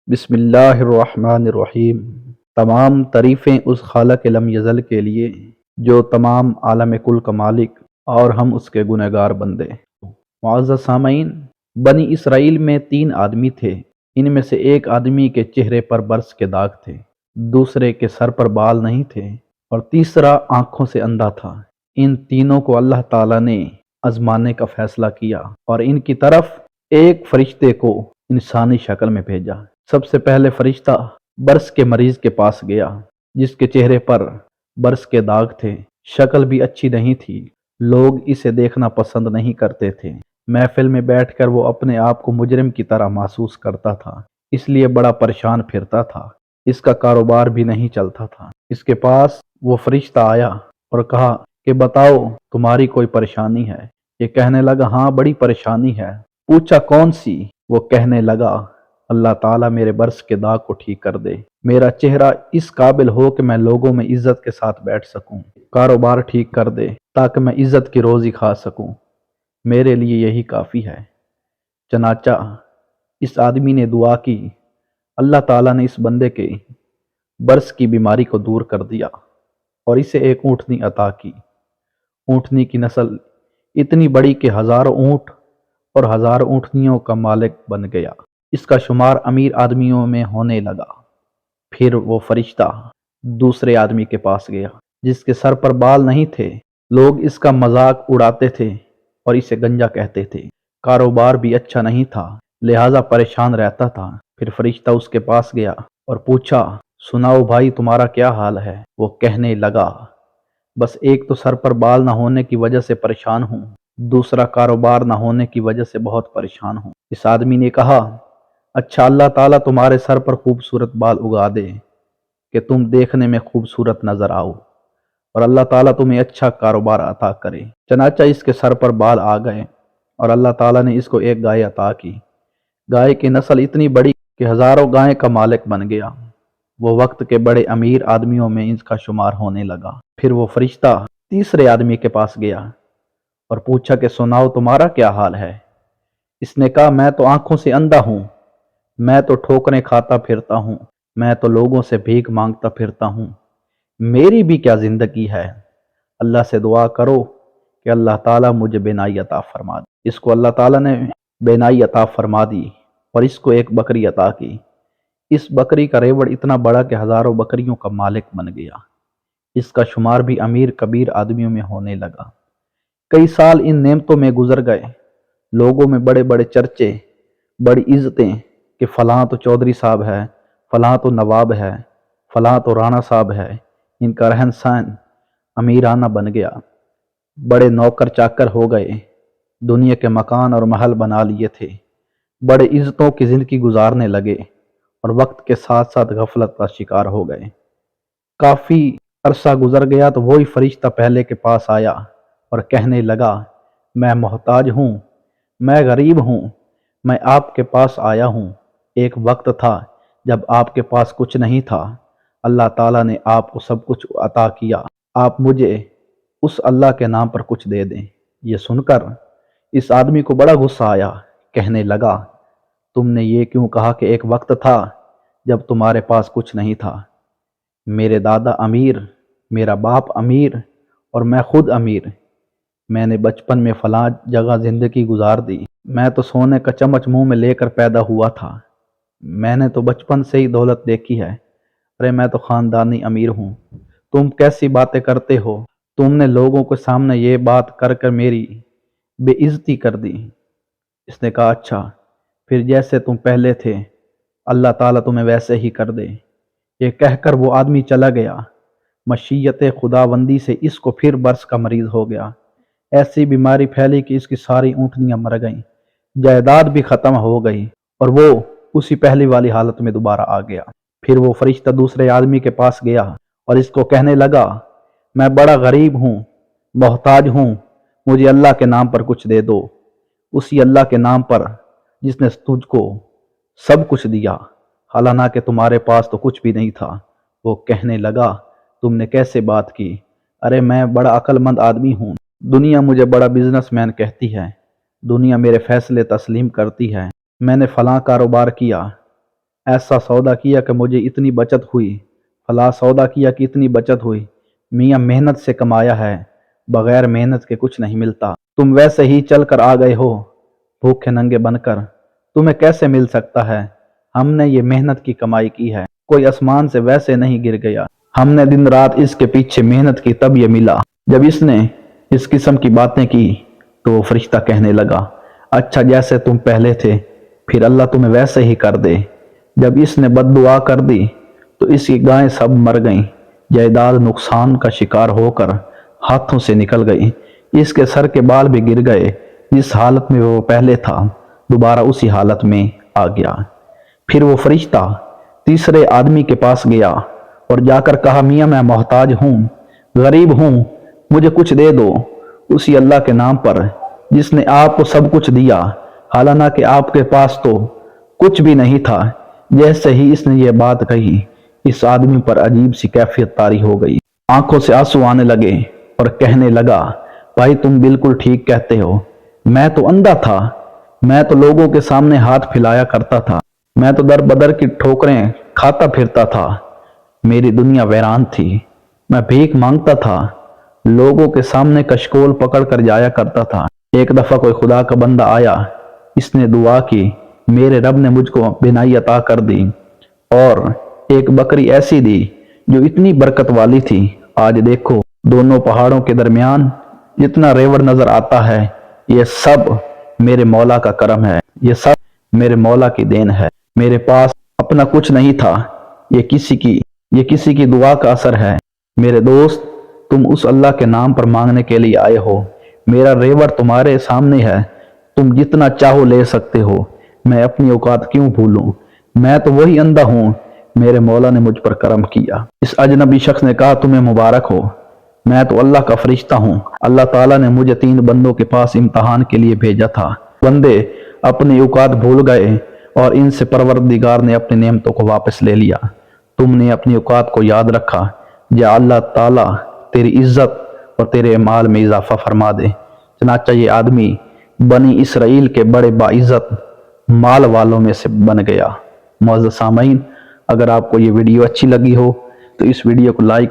بسم اللہ الرحمن الرحیم۔ تمام تعریفیں اس خالق لم یزل کے لیے جو تمام عالم کل کا مالک اور ہم اس کے گنہگار بندے۔ معزز سامعین، بنی اسرائیل میں 3 آدمی تھے۔ ان میں سے ایک آدمی کے چہرے پر برس کے داغ تھے، دوسرے کے سر پر بال نہیں تھے اور تیسرا آنکھوں سے اندھا تھا۔ ان تینوں کو اللہ تعالیٰ نے آزمانے کا فیصلہ کیا اور ان کی طرف ایک فرشتے کو انسانی شکل میں بھیجا۔ سب سے پہلے فرشتہ برس کے مریض کے پاس گیا، جس کے چہرے پر برس کے داغ تھے، شکل بھی اچھی نہیں تھی، لوگ اسے دیکھنا پسند نہیں کرتے تھے۔ محفل میں بیٹھ کر وہ اپنے آپ کو مجرم کی طرح محسوس کرتا تھا، اس لیے بڑا پریشان پھرتا تھا، اس کا کاروبار بھی نہیں چلتا تھا۔ اس کے پاس وہ فرشتہ آیا اور کہا کہ بتاؤ تمہاری کوئی پریشانی ہے؟ یہ کہنے لگا ہاں بڑی پریشانی ہے۔ پوچھا کون سی؟ وہ کہنے لگا اللہ تعالیٰ میرے برس کے داغ کو ٹھیک کر دے، میرا چہرہ اس قابل ہو کہ میں لوگوں میں عزت کے ساتھ بیٹھ سکوں، کاروبار ٹھیک کر دے تاکہ میں عزت کی روزی کھا سکوں، میرے لیے یہی کافی ہے۔ چنانچہ اس آدمی نے دعا کی، اللہ تعالیٰ نے اس بندے کے برس کی بیماری کو دور کر دیا اور اسے ایک اونٹنی عطا کی۔ اونٹنی کی نسل اتنی بڑی کہ ہزاروں اونٹ اور ہزاروں اونٹنیوں کا مالک بن گیا۔ اس کا شمار امیر آدمیوں میں ہونے لگا۔ پھر وہ فرشتہ دوسرے آدمی کے پاس گیا، جس کے سر پر بال نہیں تھے، لوگ اس کا مذاق اڑاتے تھے اور اسے گنجا کہتے تھے، کاروبار بھی اچھا نہیں تھا، لہٰذا پریشان رہتا تھا۔ پھر فرشتہ اس کے پاس گیا اور پوچھا سناؤ بھائی تمہارا کیا حال ہے؟ وہ کہنے لگا بس ایک تو سر پر بال نہ ہونے کی وجہ سے پریشان ہوں، دوسرا کاروبار نہ ہونے کی وجہ سے بہت پریشان ہوں۔ اس آدمی نے کہا اچھا اللہ تعالیٰ تمہارے سر پر خوبصورت بال اگا دے کہ تم دیکھنے میں خوبصورت نظر آؤ، اور اللہ تعالیٰ تمہیں اچھا کاروبار عطا کرے۔ چنانچہ اس کے سر پر بال آ گئے اور اللہ تعالیٰ نے اس کو ایک گائے عطا کی۔ گائے کی نسل اتنی بڑی کہ ہزاروں گائے کا مالک بن گیا۔ وہ وقت کے بڑے امیر آدمیوں میں اس کا شمار ہونے لگا۔ پھر وہ فرشتہ تیسرے آدمی کے پاس گیا اور پوچھا کہ سناؤ تمہارا کیا حال ہے؟ اس نے کہا میں تو آنکھوں سے اندھا ہوں، میں تو ٹھوکریں کھاتا پھرتا ہوں، میں تو لوگوں سے بھیک مانگتا پھرتا ہوں، میری بھی کیا زندگی ہے؟ اللہ سے دعا کرو کہ اللہ تعالیٰ مجھے بینائی عطا فرما دے۔ اس کو اللہ تعالیٰ نے بینائی عطا فرما دی اور اس کو ایک بکری عطا کی۔ اس بکری کا ریوڑ اتنا بڑا کہ ہزاروں بکریوں کا مالک بن گیا۔ اس کا شمار بھی امیر کبیر آدمیوں میں ہونے لگا۔ کئی سال ان نعمتوں میں گزر گئے، لوگوں میں بڑے بڑے چرچے، بڑی عزتیں کہ فلاں تو چودھری صاحب ہے، فلاں تو نواب ہے، فلاں تو رانا صاحب ہے۔ ان کا رہن سہن امیرانہ بن گیا، بڑے نوکر چاکر ہو گئے، دنیا کے مکان اور محل بنا لیے تھے، بڑے عزتوں کی زندگی گزارنے لگے اور وقت کے ساتھ ساتھ غفلت کا شکار ہو گئے۔ کافی عرصہ گزر گیا تو وہی فرشتہ پہلے کے پاس آیا اور کہنے لگا میں محتاج ہوں، میں غریب ہوں، میں آپ کے پاس آیا ہوں۔ ایک وقت تھا جب آپ کے پاس کچھ نہیں تھا، اللہ تعالیٰ نے آپ کو سب کچھ عطا کیا، آپ مجھے اس اللہ کے نام پر کچھ دے دیں۔ یہ سن کر اس آدمی کو بڑا غصہ آیا، کہنے لگا تم نے یہ کیوں کہا کہ ایک وقت تھا جب تمہارے پاس کچھ نہیں تھا؟ میرے دادا امیر، میرا باپ امیر اور میں خود امیر، میں نے بچپن میں فلاں جگہ زندگی گزار دی، میں تو سونے کا چمچ منہ میں لے کر پیدا ہوا تھا، میں نے تو بچپن سے ہی دولت دیکھی ہے، ارے میں تو خاندانی امیر ہوں، تم کیسی باتیں کرتے ہو؟ تم نے لوگوں کے سامنے یہ بات کر کر میری بے عزتی کر دی۔ اس نے کہا اچھا پھر جیسے تم پہلے تھے اللہ تعالیٰ تمہیں ویسے ہی کر دے۔ یہ کہہ کر وہ آدمی چلا گیا۔ مشیت خداوندی سے اس کو پھر برس کا مریض ہو گیا، ایسی بیماری پھیلی کہ اس کی ساری اونٹنیاں مر گئیں، جائیداد بھی ختم ہو گئی اور وہ اسی پہلی والی حالت میں دوبارہ آ گیا۔ پھر وہ فرشتہ دوسرے آدمی کے پاس گیا اور اس کو کہنے لگا میں بڑا غریب ہوں، محتاج ہوں، مجھے اللہ کے نام پر کچھ دے دو، اسی اللہ کے نام پر جس نے تجھ کو سب کچھ دیا، حالانکہ تمہارے پاس تو کچھ بھی نہیں تھا۔ وہ کہنے لگا تم نے کیسے بات کی؟ ارے میں بڑا عقل مند آدمی ہوں، دنیا مجھے بڑا بزنس مین کہتی ہے، دنیا میرے فیصلے تسلیم کرتی ہے، میں نے فلاں کاروبار کیا، ایسا سودا کیا کہ مجھے اتنی بچت ہوئی، فلاں سودا کیا کہ اتنی بچت ہوئی۔ میاں محنت سے کمایا ہے، بغیر محنت کے کچھ نہیں ملتا۔ تم ویسے ہی چل کر آ گئے ہو، بھوکے ننگے بن کر، تمہیں کیسے مل سکتا ہے؟ ہم نے یہ محنت کی کمائی کی ہے، کوئی آسمان سے ویسے نہیں گر گیا۔ ہم نے دن رات اس کے پیچھے محنت کی تب یہ ملا۔ جب اس نے اس قسم کی باتیں کی تو وہ فرشتہ کہنے لگا، اچھا جیسے تم پہلے تھے پھر اللہ تمہیں ویسے ہی کر دے۔ جب اس نے بد دعا کر دی تو اس کی گائیں سب مر گئیں، جائیداد نقصان کا شکار ہو کر ہاتھوں سے نکل گئی، اس کے سر کے بال بھی گر گئے، جس حالت میں وہ پہلے تھا دوبارہ اسی حالت میں آ گیا۔ پھر وہ فرشتہ تیسرے آدمی کے پاس گیا اور جا کر کہا، میاں میں محتاج ہوں، غریب ہوں، مجھے کچھ دے دو، اسی اللہ کے نام پر جس نے آپ کو سب کچھ دیا، حالانکہ آپ کے پاس تو کچھ بھی نہیں تھا۔ جیسے ہی اس نے یہ بات کہی، اس آدمی پر عجیب سی کیفیت طاری ہو گئی، آنکھوں سے آنسو آنے لگے اور کہنے لگا، بھائی تم بالکل ٹھیک کہتے ہو، میں تو اندھا تھا، میں تو لوگوں کے سامنے ہاتھ پھیلایا کرتا تھا، میں تو در بدر کی ٹھوکریں کھاتا پھرتا تھا، میری دنیا ویران تھی، میں بھیک مانگتا تھا، لوگوں کے سامنے کشکول پکڑ کر جایا کرتا تھا۔ ایک دفعہ کوئی خدا کا بندہ آیا، اس نے دعا کی، میرے رب نے مجھ کو بینائی عطا کر دی اور ایک بکری ایسی دی جو اتنی برکت والی تھی، آج دیکھو دونوں پہاڑوں کے درمیان جتنا ریوڑ نظر آتا ہے، یہ سب میرے مولا کا کرم ہے، یہ سب میرے مولا کی دین ہے، میرے پاس اپنا کچھ نہیں تھا، یہ کسی کی دعا کا اثر ہے۔ میرے دوست، تم اس اللہ کے نام پر مانگنے کے لیے آئے ہو، میرا ریوڑ تمہارے سامنے ہے، تم جتنا چاہو لے سکتے ہو، میں اپنی اوقات کیوں بھولوں، میں تو وہی اندھا ہوں، میرے مولا نے مجھ پر کرم کیا۔ اس اجنبی شخص نے کہا، تمہیں مبارک ہو، میں تو اللہ کا فرشتہ ہوں، اللہ تعالیٰ نے مجھے 3 بندوں کے پاس امتحان کے لیے بھیجا تھا، بندے اپنی اوقات بھول گئے اور ان سے پروردگار نے اپنی نعمتوں کو واپس لے لیا، تم نے اپنی اوقات کو یاد رکھا، یا اللہ تعالیٰ تیری عزت اور تیرے مال میں اضافہ فرما دے۔ چنانچہ یہ آدمی بنی اسرائیل کے بڑے باعزت مال والوں میں سے بن گیا۔ معزز سامعین، اگر آپ کو یہ ویڈیو اچھی لگی ہو تو اس ویڈیو کو لائک